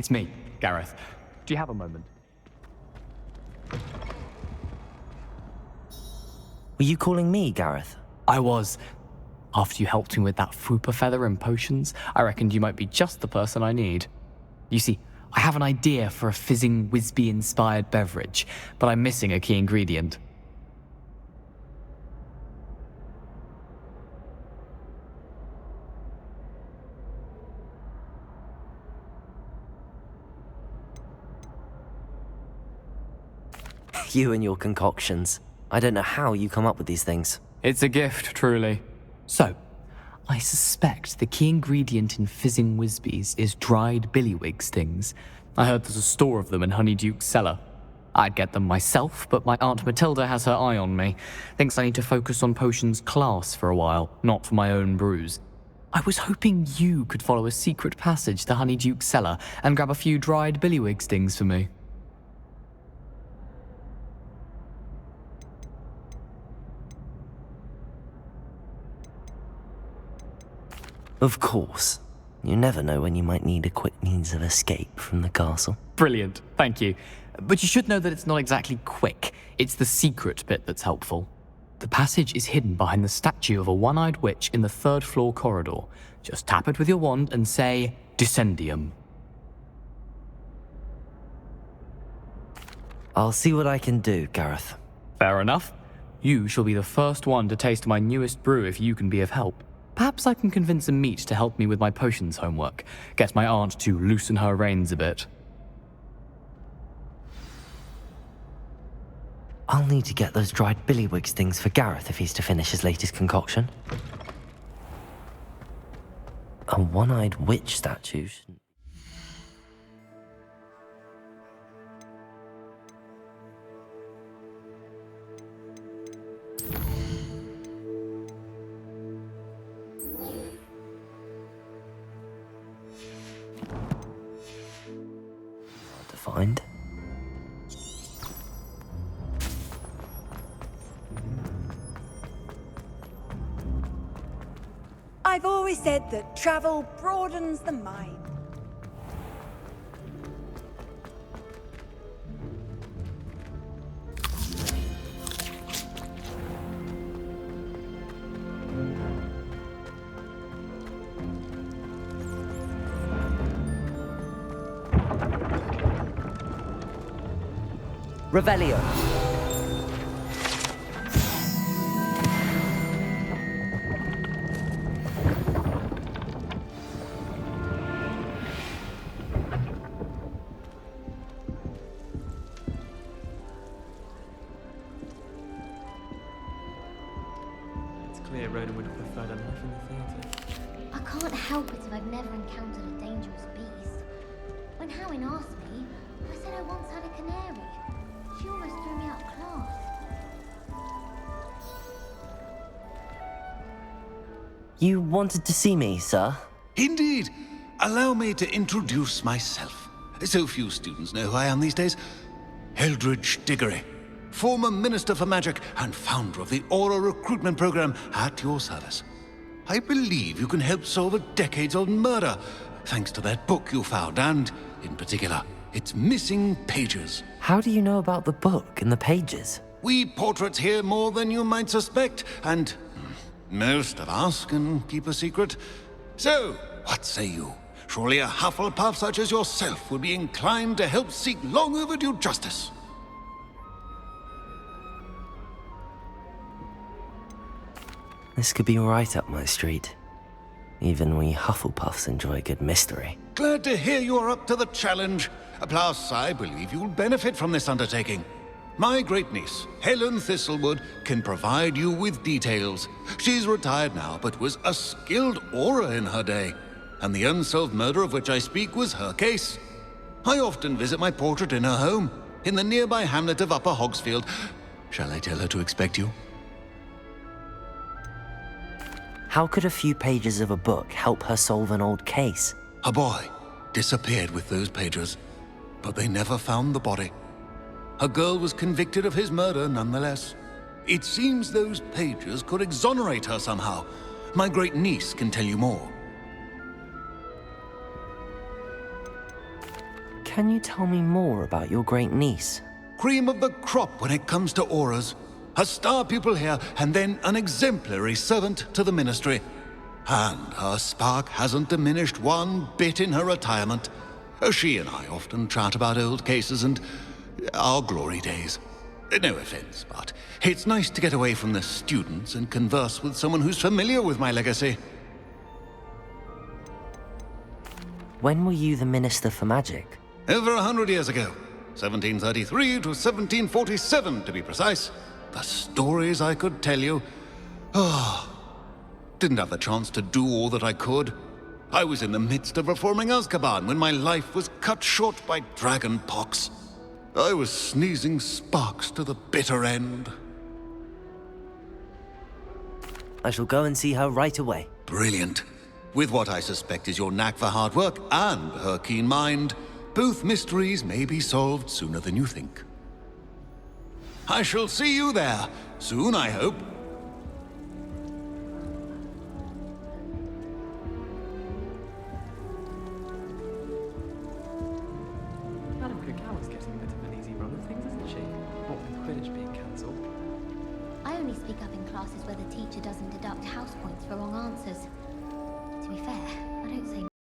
It's me, Gareth. Do you have a moment? Were you calling me, Gareth? I was. After you helped me with that Fupa feather and potions, I reckoned you might be just the person I need. You see, I have an idea for a fizzing Whizbee-inspired beverage, but I'm missing a key ingredient. You and your concoctions. I don't know how you come up with these things. It's a gift, truly. So, I suspect the key ingredient in fizzing Whizbees is dried billywig stings. I heard there's a store of them in Honeyduke's cellar. I'd get them myself, but my Aunt Matilda has her eye on me. Thinks I need to focus on potions class for a while, not for my own brews. I was hoping you could follow a secret passage to Honeyduke's cellar and grab a few dried billywig stings for me. Of course. You never know when you might need a quick means of escape from the castle. Brilliant, thank you. But you should know that it's not exactly quick. It's the secret bit that's helpful. The passage is hidden behind the statue of a one-eyed witch in the third-floor corridor. Just tap it with your wand and say, Descendium. I'll see what I can do, Gareth. Fair enough. You shall be the first one to taste my newest brew if you can be of help. Perhaps I can convince a meat to help me with my potions homework. Get my aunt to loosen her reins a bit. I'll need to get those dried billywig stings for Gareth if he's to finish his latest concoction. A one-eyed witch statue shouldn't... Hard to find. I've always said that travel broadens the mind. Revelio. Clear Ronan would have preferred a life in the theatre. I can't help it if I've never encountered a dangerous beast. When Howin asked me, I said I once had a canary. She almost threw me out of class. You wanted to see me, sir? Indeed. Allow me to introduce myself. So few students know who I am these days. Eldridge Diggory, former Minister for Magic and founder of the Aura Recruitment Program, at your service. I believe you can help solve a decades-old murder, thanks to that book you found, and, in particular, its missing pages. How do you know about the book and the pages? We portraits hear more than you might suspect, and most of us can keep a secret. So, what say you? Surely a Hufflepuff such as yourself would be inclined to help seek long overdue justice. This could be right up my street. Even we Hufflepuffs enjoy a good mystery. Glad to hear you're up to the challenge. Plus, I believe you'll benefit from this undertaking. My great-niece, Helen Thistlewood, can provide you with details. She's retired now, but was a skilled aura in her day. And the unsolved murder of which I speak was her case. I often visit my portrait in her home, in the nearby hamlet of Upper Hogsfield. Shall I tell her to expect you? How could a few pages of a book help her solve an old case? A boy disappeared with those pages, but they never found the body. A girl was convicted of his murder nonetheless. It seems those pages could exonerate her somehow. My great-niece can tell you more. Can you tell me more about your great niece? Cream of the crop when it comes to auras. A star pupil here, and then an exemplary servant to the ministry. And her spark hasn't diminished one bit in her retirement. She and I often chat about old cases and our glory days. No offense, but it's nice to get away from the students and converse with someone who's familiar with my legacy. When were you the Minister for Magic? Over 100 years ago. 1733 to 1747, to be precise. The stories I could tell you. Didn't have the chance to do all that I could. I was in the midst of reforming Azkaban when my life was cut short by dragon pox. I was sneezing sparks to the bitter end. I shall go and see her right away. Brilliant. With what I suspect is your knack for hard work and her keen mind, both mysteries may be solved sooner than you think. I shall see you there, soon I hope. Madame Kukawa's getting a bit of an easy run of things, isn't she? What with Quidditch being cancelled. I only speak up in classes where the teacher doesn't deduct house points for wrong answers. To be fair, I don't say